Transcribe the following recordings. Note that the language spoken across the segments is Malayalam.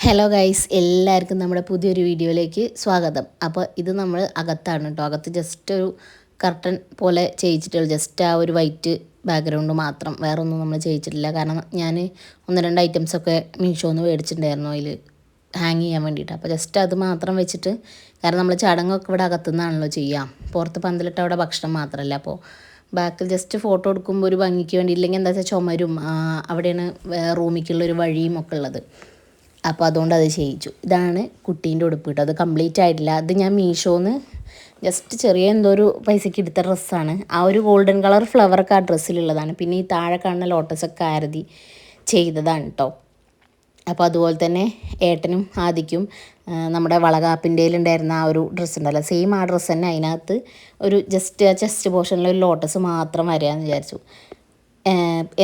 ഹലോ ഗൈസ്, എല്ലാവർക്കും നമ്മുടെ പുതിയൊരു വീഡിയോയിലേക്ക് സ്വാഗതം. അപ്പോൾ ഇത് നമ്മൾ അകത്താണ് കേട്ടോ. അകത്ത് ജസ്റ്റ് ഒരു കർട്ടൻ പോലെ ചെയ്യിച്ചിട്ടുള്ളൂ. ജസ്റ്റ് ആ ഒരു വൈറ്റ് ബാക്ക്ഗ്രൗണ്ട് മാത്രം, വേറെ ഒന്നും നമ്മൾ ചെയ്യിച്ചിട്ടില്ല. കാരണം ഞാൻ ഒന്ന് രണ്ട് ഐറ്റംസൊക്കെ മീഷോന്ന് മേടിച്ചിട്ടുണ്ടായിരുന്നു അതിൽ ഹാങ് ചെയ്യാൻ വേണ്ടിയിട്ട്. അപ്പോൾ ജസ്റ്റ് അത് മാത്രം വെച്ചിട്ട്, കാരണം നമ്മൾ ചടങ്ങൊക്കെ ഇവിടെ അകത്തുനിന്നാണല്ലോ ചെയ്യാം. പുറത്ത് പന്തലിട്ട് അവിടെ ഭക്ഷണം മാത്രമല്ല. അപ്പോൾ ബാക്കിൽ ജസ്റ്റ് ഫോട്ടോ എടുക്കുമ്പോൾ ഒരു ഭംഗിക്ക് വേണ്ടി, ഇല്ലെങ്കിൽ എന്താ വെച്ചാൽ ചുമരും അവിടെയാണ് റൂമിലേക്കുള്ളൊരു വഴിയും ഒക്കെ ഉള്ളത്. അപ്പോൾ അതുകൊണ്ട് അത് ചെയ്യിച്ചു. ഇതാണ് കുട്ടീൻ്റെ ഉടുപ്പ് കേട്ടോ. അത് കംപ്ലീറ്റ് ആയിട്ടില്ല. അത് ഞാൻ മീഷോന്ന് ജസ്റ്റ് ചെറിയ എന്തോ ഒരു പൈസയ്ക്ക് എടുത്ത ഡ്രസ്സാണ്. ആ ഒരു ഗോൾഡൻ കളർ ഫ്ലവറൊക്കെ ആ ഡ്രസ്സിലുള്ളതാണ്. പിന്നെ ഈ താഴെ കാണുന്ന ലോട്ടസൊക്കെ ആരതി ചെയ്തതാണ് കേട്ടോ. അപ്പോൾ അതുപോലെ തന്നെ ഏട്ടനും ആദിക്കും നമ്മുടെ വളകാപ്പിൻ്റെയിലുണ്ടായിരുന്ന ആ ഒരു ഡ്രസ്സ് ഉണ്ടല്ലോ, സെയിം ആ ഡ്രസ്സ് തന്നെ അതിനകത്ത് ഒരു ജസ്റ്റ് ആ ചെസ്റ്റ് പോർഷനിൽ ഒരു ലോട്ടസ് മാത്രം വരാമെന്ന് വിചാരിച്ചു.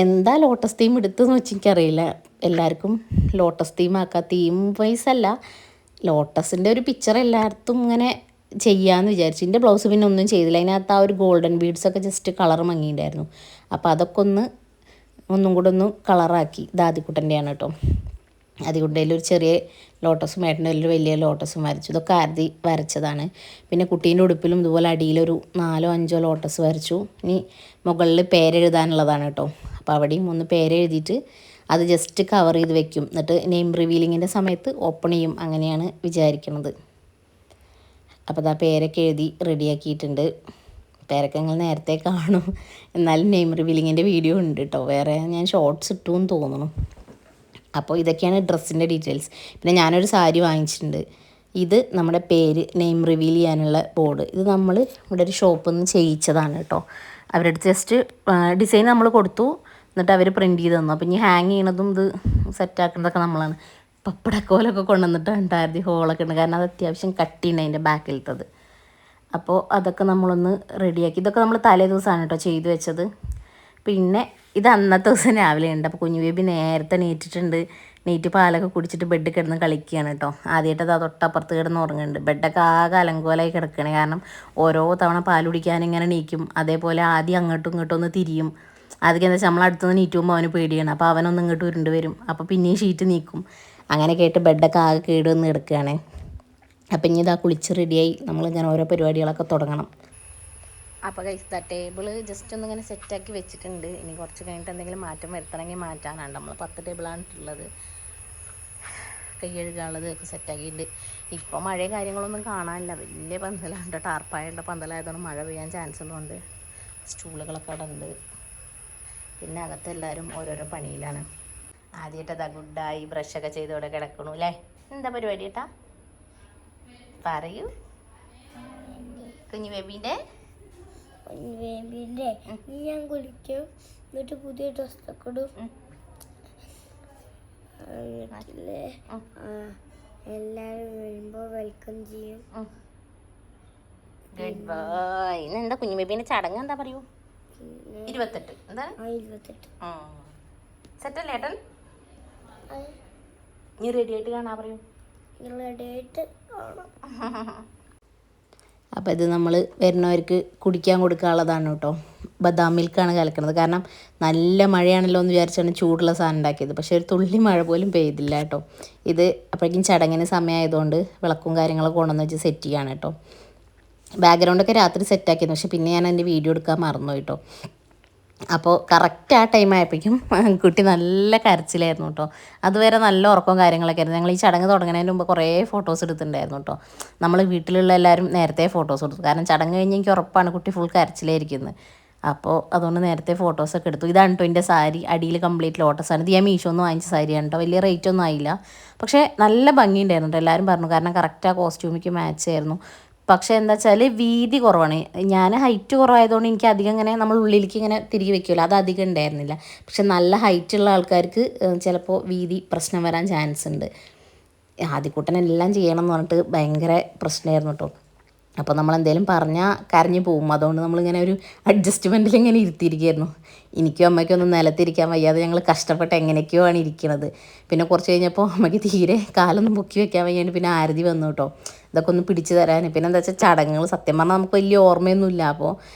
എന്താ ലോട്ടസ് തീം എടുത്തതെന്ന് വെച്ച് എനിക്കറിയില്ല. എല്ലാവർക്കും ലോട്ടസ് തീമാക്കാം, തീം വൈസ് അല്ല, ലോട്ടസിൻ്റെ ഒരു പിക്ചർ എല്ലായിടത്തും ഇങ്ങനെ ചെയ്യാമെന്ന് വിചാരിച്ചു. എൻ്റെ ബ്ലൗസ് പിന്നെ ഒന്നും ചെയ്തില്ല. അതിനകത്ത് ആ ഒരു ഗോൾഡൻ ബീഡ്സൊക്കെ ജസ്റ്റ് കളർ മങ്ങിയിട്ടുണ്ടായിരുന്നു. അപ്പോൾ അതൊക്കെ ഒന്നും കൂടെ ഒന്ന് കളറാക്കി. ഇത് ആദിക്കുട്ടൻ്റെയാണ് കേട്ടോ. അതുകൊണ്ട് ഒരു ചെറിയ ലോട്ടസും ഏട്ടൻ്റെ ഒരു വലിയ ലോട്ടസും വരച്ചു. ഇതൊക്കെ ആരതി വരച്ചതാണ്. പിന്നെ കുട്ടീൻ്റെ ഉടുപ്പിലും ഇതുപോലെ അടിയിലൊരു 4-5 ലോട്ടസ് വരച്ചു. ഇനി മുകളിൽ പേരെഴുതാനുള്ളതാണ് കേട്ടോ. അപ്പോൾ അവിടെയും ഒന്ന് പേരെഴുതിയിട്ട് അത് ജസ്റ്റ് കവർ ചെയ്ത് വെക്കും. എന്നിട്ട് നെയിം റിവീലിങ്ങിൻ്റെ സമയത്ത് ഓപ്പൺ ചെയ്യും. അങ്ങനെയാണ് വിചാരിക്കുന്നത്. അപ്പോൾ അതാ പേരൊക്കെ എഴുതി റെഡിയാക്കിയിട്ടുണ്ട്. പേരൊക്കെ നിങ്ങൾ നേരത്തെ കാണും. എന്നാലും നെയിം റിവീലിങ്ങിൻ്റെ വീഡിയോ ഉണ്ട് കേട്ടോ. വേറെ ഞാൻ ഷോർട്സ് ഇട്ടു എന്ന് തോന്നുന്നു. അപ്പോൾ ഇതൊക്കെയാണ് ഡ്രസ്സിൻ്റെ ഡീറ്റെയിൽസ്. പിന്നെ ഞാനൊരു സാരി വാങ്ങിച്ചിട്ടുണ്ട്. ഇത് നമ്മുടെ പേര് നെയിം റിവീൽ ചെയ്യാനുള്ള ബോർഡ്. ഇത് നമ്മൾ ഇവിടെ ഒരു ഷോപ്പിൽ നിന്ന് ചെയ്യിച്ചതാണ് കേട്ടോ. അവരുടെ അടുത്ത് ജസ്റ്റ് ഡിസൈൻ നമ്മൾ കൊടുത്തു, എന്നിട്ട് അവർ പ്രിൻറ്റ് ചെയ്ത് തന്നു. അപ്പോൾ ഇനി ഹാങ് ചെയ്യണതും ഇത് സെറ്റാക്കുന്നതൊക്കെ നമ്മളാണ്. പപ്പടക്കോലൊക്കെ കൊണ്ടുവന്നിട്ടാണ് ഉണ്ടായിരുന്നു. ഹോളൊക്കെ ഉണ്ട്, കാരണം അത് അത്യാവശ്യം കട്ടിയുണ്ട് അതിൻ്റെ ബാക്കിലത്തത്. അപ്പോൾ അതൊക്കെ നമ്മളൊന്ന് റെഡിയാക്കി. ഇതൊക്കെ നമ്മൾ തലേ ദിവസമാണ് കേട്ടോ ചെയ്ത് വെച്ചത്. പിന്നെ ഇത് അന്നത്തെ ദിവസം രാവിലെ ഉണ്ട്. അപ്പോൾ കുഞ്ഞു ബേബി നേരത്തെ നീറ്റിട്ടുണ്ട്. നീറ്റ് പാലൊക്കെ കുടിച്ചിട്ട് ബെഡ് കിടന്ന് കളിക്കുകയാണ് കേട്ടോ. ആദ്യമായിട്ട് അത് തൊട്ടപ്പുറത്ത് കിടന്ന് ഉറങ്ങുന്നുണ്ട്. ബെഡൊക്കെ ആകെ അലങ്കോലായി കിടക്കുകയാണ്. കാരണം ഓരോ തവണ പാൽ കുടിക്കാൻ ഇങ്ങനെ നീക്കും. അതേപോലെ ആദ്യം അങ്ങോട്ടും ഇങ്ങോട്ടും ഒന്ന് തിരിയും. അതൊക്കെ എന്താ വെച്ചാൽ നമ്മളടുത്തുനിന്ന് നീറ്റ് പോകുമ്പോൾ അവന് പേടിയാണ്. അപ്പോൾ അവനൊന്ന് ഇങ്ങോട്ട് ഉരുണ്ട് വരും. അപ്പോൾ പിന്നെയും ഷീറ്റ് നീക്കും. അങ്ങനെ കേട്ട് ബെഡൊക്കെ ആകെ കേടുവന്ന് കിടക്കുകയാണ്. അപ്പം ഇനി ഇതാ കുളിച്ച് റെഡിയായി നമ്മളിങ്ങനെ ഓരോ പരിപാടികളൊക്കെ തുടങ്ങണം. അപ്പോൾ കഴിച്ച ടേബിൾ ജസ്റ്റ് ഒന്നിങ്ങനെ സെറ്റാക്കി വെച്ചിട്ടുണ്ട്. ഇനി കുറച്ച് കഴിഞ്ഞിട്ട് എന്തെങ്കിലും മാറ്റം വരുത്തണമെങ്കിൽ മാറ്റാനാണ്. നമ്മൾ 10 ടേബിളാണ് ഉള്ളത്. കൈ കഴുകാനുള്ളത് ഒക്കെ സെറ്റാക്കിയിട്ടുണ്ട്. ഇപ്പോൾ മഴയും കാര്യങ്ങളൊന്നും കാണാനില്ല. വലിയ പന്തലുണ്ട്, ടാർപ്പായുള്ള പന്തലായതുകൊണ്ട് മഴ പെയ്യാൻ ചാൻസ് ഉള്ളതുകൊണ്ട് സ്റ്റൂളുകളൊക്കെ അവിടെ ഉണ്ട്. പിന്നെ അകത്ത് എല്ലാവരും ഓരോരോ പണിയിലാണ്. ആദ്യമായിട്ട് അതാ ഗുഡായി ബ്രഷൊക്കെ ചെയ്ത് ഇവിടെ കിടക്കണു അല്ലേ. എന്താ പരിപാടി ഏട്ടാ പറയൂ. കുഞ്ഞു ബേബീൻ്റെ ഞാൻ കുളിക്കും, എന്നിട്ട് പുതിയ ഡ്രസ്സൊക്കെ ഇടും. എല്ലാരും വരുമ്പോ വെൽക്കം ചെയ്യും. Good boy. എന്താ കുഞ്ഞു ബേബീൻ്റെ ചടങ്ങ് എന്താ പറയൂ? 28 എന്താ 28 സെറ്റല്ലേ ഏട്ടൻ? നീ റെഡി ആയിട്ട് കാണാൻ പറയൂ. റെഡി ആയിട്ട് കാണാം. അപ്പോൾ ഇത് നമ്മൾ വരുന്നവർക്ക് കുടിക്കാൻ കൊടുക്കാനുള്ളതാണ് കേട്ടോ. ബദാം മിൽക്കാണ് കലക്കുന്നത്. കാരണം നല്ല മഴയാണല്ലോ എന്ന് വിചാരിച്ചാണ് ചൂടുള്ള സാധനം ഉണ്ടാക്കിയത്. പക്ഷേ ഒരു തുള്ളി മഴ പോലും പെയ്തില്ല കേട്ടോ. ഇത് അപ്പോഴേക്കും ചടങ്ങിന് സമയമായതുകൊണ്ട് വിളക്കും കാര്യങ്ങളൊക്കെ കൊണ്ടുവന്ന് വെച്ച് സെറ്റ് ചെയ്യാണ് കേട്ടോ. ബാക്ക്ഗ്രൗണ്ടൊക്കെ രാത്രി സെറ്റാക്കിയിരുന്നു. പക്ഷേ പിന്നെ ഞാൻ എൻ്റെ വീഡിയോ എടുക്കാൻ മറന്നു കേട്ടോ. അപ്പോൾ കറക്റ്റ് ആ ടൈം ആയപ്പോഴേക്കും കുട്ടി നല്ല കരച്ചിലായിരുന്നു കേട്ടോ. അതുവരെ നല്ല ഉറക്കവും കാര്യങ്ങളൊക്കെ ആയിരുന്നു. ഞങ്ങൾ ഈ ചടങ്ങ് തുടങ്ങുന്നതിന് മുമ്പ് കുറേ ഫോട്ടോസ് എടുത്തിട്ടുണ്ടായിരുന്നു കേട്ടോ. നമ്മൾ വീട്ടിലുള്ള എല്ലാവരും നേരത്തെ ഫോട്ടോസ് എടുത്തു. കാരണം ചടങ്ങ് കഴിഞ്ഞ് എനിക്ക് ഉറപ്പാണ് കുട്ടി ഫുൾ കരച്ചിലായിരിക്കുന്നത്. അപ്പോൾ അതുകൊണ്ട് നേരത്തെ ഫോട്ടോസൊക്കെ എടുത്തു. ഇതാണ് കേട്ടോ എൻ്റെ സാരി. അടിയിൽ കംപ്ലീറ്റ് ലോട്ടസാണ്. ഇത് ഞാൻ മീഷോന്ന് വാങ്ങിച്ച സാരിയാണ് കേട്ടോ. വലിയ റേറ്റ് ഒന്നും ആയില്ല, പക്ഷേ നല്ല ഭംഗിയുണ്ടായിരുന്നു കേട്ടോ. എല്ലാവരും പറഞ്ഞു, കാരണം കറക്റ്റ് ആ കോസ്റ്റ്യൂമിക്ക് മാച്ച് ആയിരുന്നു. പക്ഷേ എന്താ വെച്ചാൽ വീതി കുറവാണ്. ഞാൻ ഹൈറ്റ് കുറവായതുകൊണ്ട് എനിക്ക് അധികം ഇങ്ങനെ നമ്മൾ ഉള്ളിലേക്ക് ഇങ്ങനെ തിരികെ വെക്കുമല്ലോ, അത് അധികം ഉണ്ടായിരുന്നില്ല. പക്ഷെ നല്ല ഹൈറ്റുള്ള ആൾക്കാർക്ക് ചിലപ്പോൾ വീതി പ്രശ്നം വരാൻ ചാൻസ് ഉണ്ട്. ആദ്യക്കൂട്ടനെല്ലാം ചെയ്യണം എന്ന് പറഞ്ഞിട്ട് ഭയങ്കര പ്രശ്നമായിരുന്നു കേട്ടോ. അപ്പോൾ നമ്മളെന്തെങ്കിലും പറഞ്ഞാൽ കരഞ്ഞു പോകും. അതുകൊണ്ട് നമ്മളിങ്ങനെ ഒരു അഡ്ജസ്റ്റ്മെൻറ്റിൽ ഇങ്ങനെ ഇരുത്തിയിരിക്കുകയായിരുന്നു. എനിക്കും അമ്മയ്ക്കും ഒന്നും നിലത്തിരിക്കാൻ വയ്യാതെ ഞങ്ങൾ കഷ്ടപ്പെട്ട് എങ്ങനെയൊക്കെയോ ആണ് ഇരിക്കുന്നത്. പിന്നെ കുറച്ച് കഴിഞ്ഞപ്പോൾ അമ്മയ്ക്ക് തീരെ കാലൊന്നും പൊക്കി വെക്കാൻ വയ്യാണ്ട് പിന്നെ ആരതി വന്നു കേട്ടോ, ഇതൊക്കെ ഒന്ന് പിടിച്ചു തരാൻ. പിന്നെ എന്താ വെച്ചാൽ ചടങ്ങുകൾ സത്യം പറഞ്ഞാൽ നമുക്ക് വലിയ ഓർമ്മയൊന്നുമില്ല. അപ്പോൾ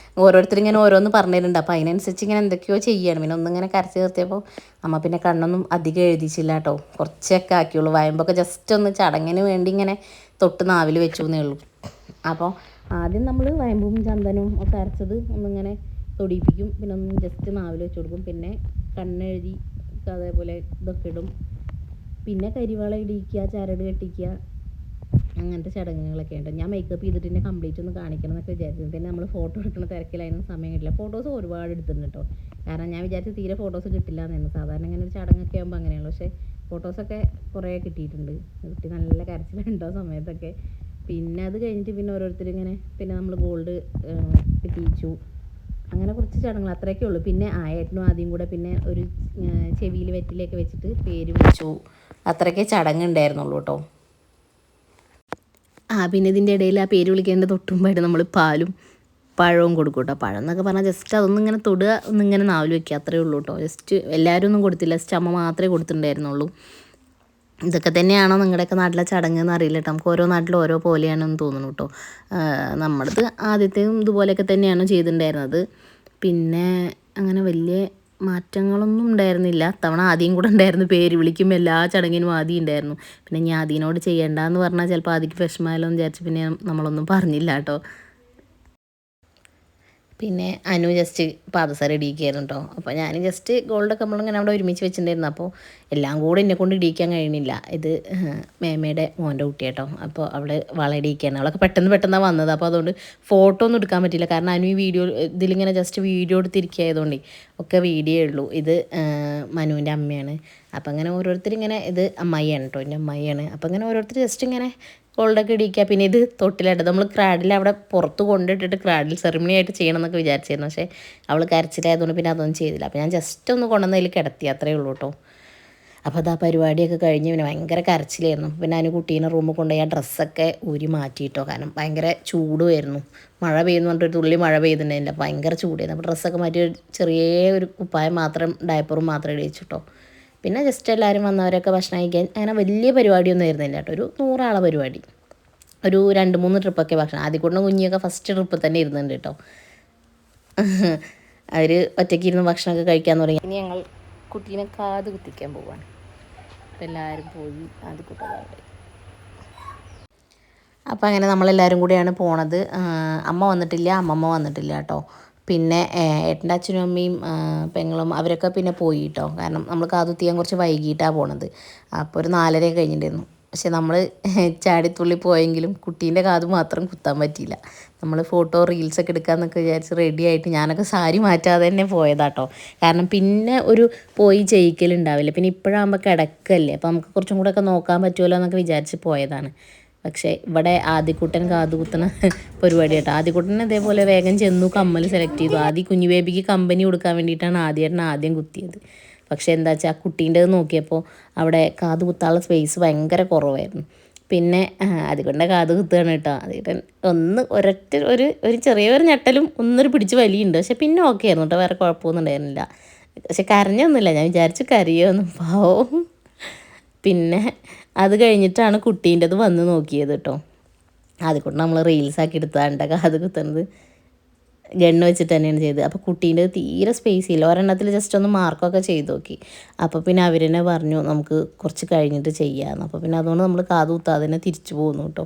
ഓരോരുത്തരിങ്ങനെ ഓരോന്ന് പറഞ്ഞു തരുന്നുണ്ട്. അപ്പോൾ അതിനനുസരിച്ച് ഇങ്ങനെ എന്തൊക്കെയോ ചെയ്യാണ്. പിന്നെ ഒന്നിങ്ങനെ കരച്ച് നിർത്തിയപ്പോൾ അമ്മ പിന്നെ കണ്ണൊന്നും അധികം എഴുതിച്ചില്ല കേട്ടോ, കുറച്ചൊക്കെ ആക്കിയുള്ളൂ. വയമ്പൊക്കെ ജസ്റ്റ് ഒന്ന് ചടങ്ങിന് വേണ്ടി ഇങ്ങനെ തൊട്ട് നാവിൽ വെച്ചു എന്നേ ഉള്ളൂ. അപ്പോൾ ആദ്യം നമ്മൾ വയമ്പും ചന്ദനവും ഒക്കെ അരച്ചത് ഒന്നിങ്ങനെ തൊടിയിപ്പിക്കും, പിന്നെ ഒന്ന് ജസ്റ്റ് നാവിൽ വെച്ച് കൊടുക്കും, പിന്നെ കണ്ണെഴുതി അതേപോലെ ഇതൊക്കെ ഇടും, പിന്നെ കരിവാള ഇടിക്കുക, ചരട് കെട്ടിക്കുക, അങ്ങനത്തെ ചടങ്ങുകളൊക്കെ ഉണ്ട്. ഞാൻ മേക്കപ്പ് ചെയ്തിട്ട് തന്നെ കംപ്ലീറ്റ് ഒന്ന് കാണിക്കണം എന്നൊക്കെ വിചാരിച്ചു. പിന്നെ നമ്മൾ ഫോട്ടോ എടുക്കുന്ന തിരക്കിലായിരുന്നു, സമയം കിട്ടില്ല. ഫോട്ടോസ് ഒരുപാട് എടുത്തിട്ടുണ്ട് കേട്ടോ, കാരണം ഞാൻ വിചാരിച്ചു തീരെ ഫോട്ടോസ് കിട്ടില്ല എന്നായിരുന്നു. സാധാരണ ഇങ്ങനെ ഒരു ചടങ്ങൊക്കെ ആകുമ്പോൾ അങ്ങനെയുള്ളൂ. പക്ഷേ ഫോട്ടോസൊക്കെ കുറേ കിട്ടിയിട്ടുണ്ട്. കുട്ടി നല്ല കരച്ചിലുണ്ടോ സമയത്തൊക്കെ. പിന്നെ അത് കഴിഞ്ഞിട്ട് പിന്നെ ഓരോരുത്തർ ഇങ്ങനെ പിന്നെ നമ്മൾ ഗോൾഡ് കിട്ടിയിച്ചു, അങ്ങനെ കുറച്ച് ചടങ്ങുകൾ അത്രയൊക്കെ ഉള്ളൂ. പിന്നെ ഏട്ടനും ആദ്യം കൂടെ പിന്നെ ഒരു ചെവിയിൽ വെറ്റിലേക്ക് വെച്ചിട്ട് പേര് വിളിച്ചു, അത്രയൊക്കെ ചടങ്ങുണ്ടായിരുന്നുള്ളൂ കേട്ടോ. പിന്നെ ഇതിൻ്റെ ഇടയിൽ ആ പേര് വിളിക്കേണ്ട തൊട്ടുമ്പായിട്ട് നമ്മൾ പാലും പഴവും കൊടുക്കും കേട്ടോ. പഴം എന്നൊക്കെ പറഞ്ഞാൽ ജസ്റ്റ് അതൊന്നും ഇങ്ങനെ തൊടുക, ഒന്നിങ്ങനെ നാവിൽ വയ്ക്കുക, അത്രയേ ഉള്ളൂ കേട്ടോ. ജസ്റ്റ് എല്ലാവരും ഒന്നും കൊടുത്തില്ല, ജസ്റ്റ് അമ്മ മാത്രമേ കൊടുത്തിട്ടുണ്ടായിരുന്നുള്ളൂ. ഇതൊക്കെ തന്നെയാണോ നിങ്ങളുടെയൊക്കെ നാട്ടിലെ ചടങ്ങ് എന്ന് അറിയില്ല കേട്ടോ, നമുക്ക് ഓരോ നാട്ടിലും ഓരോ പോലെയാണെന്ന് തോന്നുന്നു കേട്ടോ. നമ്മളത് ആദ്യത്തെയും ഇതുപോലെയൊക്കെ തന്നെയാണ് ചെയ്തിട്ടുണ്ടായിരുന്നത്. പിന്നെ അങ്ങനെ വലിയ മാറ്റങ്ങളൊന്നും ഉണ്ടായിരുന്നില്ല. തവണ ആദ്യം കൂടെ ഉണ്ടായിരുന്നു, പേര് വിളിക്കുമ്പോൾ എല്ലാ ചടങ്ങിനും ആദ്യം ഉണ്ടായിരുന്നു. പിന്നെ ഞാൻ ആദ്യനോട് ചെയ്യേണ്ടെന്ന് പറഞ്ഞാൽ ചിലപ്പോൾ ആദ്യക്ക് വിഷമമായാലോ എന്ന് വിചാരിച്ച് പിന്നെ നമ്മളൊന്നും പറഞ്ഞില്ല കേട്ടോ. പിന്നെ അനു ജസ്റ്റ് പാദസരം ഇടിയിക്കുകയായിരുന്നു കേട്ടോ. അപ്പോൾ ഞാൻ ജസ്റ്റ് ഗോൾഡൊക്കെ നമ്മളിങ്ങനെ അവിടെ ഒരുമിച്ച് വെച്ചിട്ടുണ്ടായിരുന്നു. അപ്പോൾ എല്ലാം കൂടെ എന്നെ കൊണ്ട് ഇടിയിക്കാൻ കഴിയണില്ല. ഇത് മേമയുടെ മോൻ്റെ കുട്ടി കേട്ടോ. അപ്പോൾ അവൾ വള ഇടിയിക്കുകയാണ്. അവളൊക്കെ പെട്ടെന്ന് വന്നത്. അപ്പോൾ അതുകൊണ്ട് ഫോട്ടോ ഒന്നും എടുക്കാൻ പറ്റില്ല, കാരണം അനു ഈ വീഡിയോ ഇതിലിങ്ങനെ ജസ്റ്റ് വീഡിയോ എടുത്തിരിക്കുകയായതുകൊണ്ട് ഒക്കെ വീഡിയോ ഉള്ളൂ. ഇത് മനുവിൻ്റെ അമ്മയാണ്. അപ്പോൾ അങ്ങനെ ഓരോരുത്തരിങ്ങനെ, ഇത് അമ്മായിയാണ് കേട്ടോ, എൻ്റെ അമ്മായിയാണ്. അപ്പോൾ അങ്ങനെ ഓരോരുത്തർ ജസ്റ്റ് ഇങ്ങനെ ഗോൾഡൊക്കെ ഇടിക്കുക. പിന്നെ ഇത് തൊട്ടിലായിട്ട് നമ്മൾ ക്രാഡിൽ അവിടെ പുറത്ത് കൊണ്ടിട്ടിട്ട് ക്രാഡിൽ സെറിമണി ആയിട്ട് ചെയ്യണം എന്നൊക്കെ വിചാരിച്ചിരുന്നു. പക്ഷേ അവൾ കരച്ചിലായതുകൊണ്ട് പിന്നെ അതൊന്നും ചെയ്തില്ല. അപ്പോൾ ഞാൻ ജസ്റ്റ് ഒന്ന് കൊണ്ടുവന്നതിൽ കിടത്തി, അത്രയേ ഉള്ളൂ കേട്ടോ. അപ്പോൾ അത് ആ പരിപാടിയൊക്കെ കഴിഞ്ഞ് പിന്നെ ഭയങ്കര കരച്ചിലായിരുന്നു. പിന്നെ അതിന് കുട്ടീനെ റൂമിൽ കൊണ്ടുപോയി ആ ഡ്രസ്സൊക്കെ ഊരി മാറ്റിയിട്ടോ, കാരണം ഭയങ്കര ചൂടുമായിരുന്നു. മഴ പെയ്യുന്നു പറഞ്ഞിട്ട് ഒരു തുള്ളി മഴ പെയ്തിട്ടുണ്ടായില്ല, ഭയങ്കര ചൂടായിരുന്നു. അപ്പോൾ ഡ്രസ്സൊക്കെ മാറ്റി ചെറിയ ഒരു കുപ്പായം മാത്രം, ഡയപ്പറും മാത്രം ഇടിച്ചിട്ടോ. പിന്നെ ജസ്റ്റ് എല്ലാവരും വന്നവരൊക്കെ ഭക്ഷണം കഴിക്കാൻ, അങ്ങനെ വലിയ പരിപാടിയൊന്നും ആയിരുന്നില്ല കേട്ടോ. ഒരു 100 ആളെ പരിപാടി, ഒരു 2-3 ട്രിപ്പൊക്കെ ഭക്ഷണം. ആദ്യക്കൂടെ കുഞ്ഞിയൊക്കെ ഫസ്റ്റ് ട്രിപ്പ് തന്നെ ഇരുന്നുണ്ട് കേട്ടോ. അവർ ഒറ്റയ്ക്ക് ഇരുന്ന് ഭക്ഷണമൊക്കെ കഴിക്കാൻ തുടങ്ങി. ഇനി ഞങ്ങൾ കുട്ടീനെ കാത് കുത്തിക്കാൻ പോവാണ്. അപ്പോൾ എല്ലാവരും പോയി ആദ്യക്കൂട്ടതവിടെ. അപ്പോൾ അങ്ങനെ നമ്മളെല്ലാവരും കൂടിയാണ് പോണത്. അമ്മ വന്നിട്ടില്ല, അമ്മമ്മ വന്നിട്ടില്ല കേട്ടോ. പിന്നെ ഏട്ടൻ്റെ അച്ഛനും അമ്മയും പെങ്ങളും അവരൊക്കെ പിന്നെ പോയി കേട്ടോ, കാരണം നമ്മൾ കാതുകുത്തിയാൻ കുറച്ച് വൈകിട്ടാണ് പോണത്. അപ്പോൾ ഒരു 4:30 കഴിഞ്ഞിട്ടുണ്ടായിരുന്നു. പക്ഷെ നമ്മൾ ചാടിത്തുള്ളി പോയെങ്കിലും കുട്ടീൻ്റെ കാത് മാത്രം കുത്താൻ പറ്റിയില്ല. നമ്മൾ ഫോട്ടോ റീൽസൊക്കെ എടുക്കാമെന്നൊക്കെ വിചാരിച്ച് റെഡി ആയിട്ട് ഞാനൊക്കെ സാരി മാറ്റാതെ തന്നെ പോയതാട്ടോ. കാരണം പിന്നെ ഒരു പോയി ചെയ്യിക്കലുണ്ടാവില്ല. പിന്നെ ഇപ്പോഴാകുമ്പോൾ കിടക്കല്ലേ, അപ്പോൾ നമുക്ക് കുറച്ചും കൂടെ ഒക്കെ നോക്കാൻ പറ്റുമല്ലോ എന്നൊക്കെ വിചാരിച്ച് പോയതാണ്. പക്ഷേ ഇവിടെ ആദ്യക്കുട്ടൻ കാതുകുത്തണ പരിപാടി കേട്ടോ. ആദ്യക്കുട്ടൻ ഇതേപോലെ വേഗം ചെന്നു കമ്മൽ സെലക്ട് ചെയ്തു. ആദ്യം കുഞ്ഞു ബേബിക്ക് കമ്പനി കൊടുക്കാൻ വേണ്ടിയിട്ടാണ് ആദ്യം കുത്തിയത്. പക്ഷേ എന്താ വെച്ചാൽ ആ കുട്ടീൻ്റെത് നോക്കിയപ്പോൾ അവിടെ കാത് കുത്താനുള്ള സ്പേസ് ഭയങ്കര കുറവായിരുന്നു. പിന്നെ അതുകൊണ്ട് കാത് കുത്തുകയാണ് കേട്ടോ. അതുകൊണ്ട് ഒന്ന് ഒരു ചെറിയൊരു ഞെട്ടലും ഒന്നൊരു പിടിച്ച് വലിയുണ്ട്. പക്ഷെ പിന്നെ ഓക്കെ ആയിരുന്നു കേട്ടോ, വേറെ കുഴപ്പമൊന്നും ഉണ്ടായിരുന്നില്ല. പക്ഷെ കരഞ്ഞൊന്നുമില്ല, ഞാൻ വിചാരിച്ചു കരയുമെന്ന്, പാവം. പിന്നെ അത് കഴിഞ്ഞിട്ടാണ് കുട്ടീൻ്റെത് വന്ന് നോക്കിയത് കേട്ടോ. അതുകൊണ്ട് നമ്മൾ റീൽസാക്കി എടുത്തതാണ് കാത് കുത്തുന്നത്. ഗണ്ണ് വെച്ചിട്ട് തന്നെയാണ് ചെയ്തത്. അപ്പോൾ കുട്ടീൻ്റെ തീരെ സ്പേസ് ഇല്ല, ഒരെണ്ണത്തിൽ ജസ്റ്റ് ഒന്ന് മാർക്കൊക്കെ ചെയ്ത് നോക്കി. അപ്പോൾ പിന്നെ അവർ തന്നെ പറഞ്ഞു നമുക്ക് കുറച്ച് കഴിഞ്ഞിട്ട് ചെയ്യാമെന്ന്. അപ്പോൾ പിന്നെ അതുകൊണ്ട് നമ്മൾ കാത് കുത്താതെ തന്നെ തിരിച്ചു പോകുന്നു കേട്ടോ.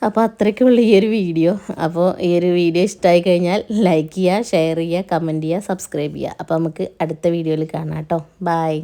അപ്പോൾ അത്രയ്ക്കുള്ള ഈ ഒരു വീഡിയോ. അപ്പോൾ ഈ ഒരു വീഡിയോ ഇഷ്ടമായി കഴിഞ്ഞാൽ ലൈക്ക് ചെയ്യുക, ഷെയർ ചെയ്യുക, കമൻറ്റ് ചെയ്യുക, സബ്സ്ക്രൈബ് ചെയ്യുക. അപ്പോൾ നമുക്ക് അടുത്ത വീഡിയോയിൽ കാണാം കേട്ടോ. ബൈ.